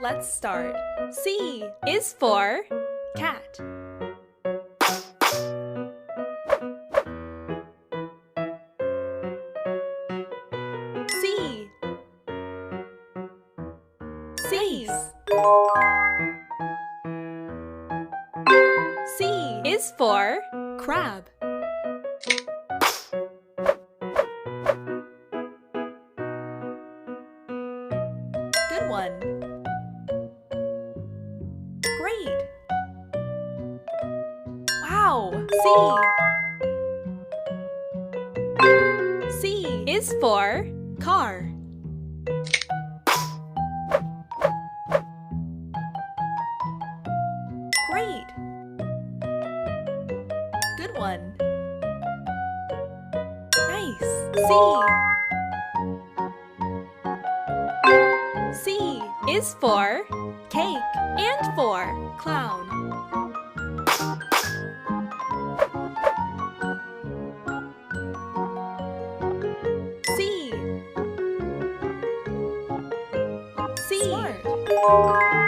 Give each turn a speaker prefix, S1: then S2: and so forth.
S1: Let's start. C is for cat. C. C is for crab. Good one. Great. Wow. C is for car. Great. Good one. Nice. C is for cake and for clown. C. Smart.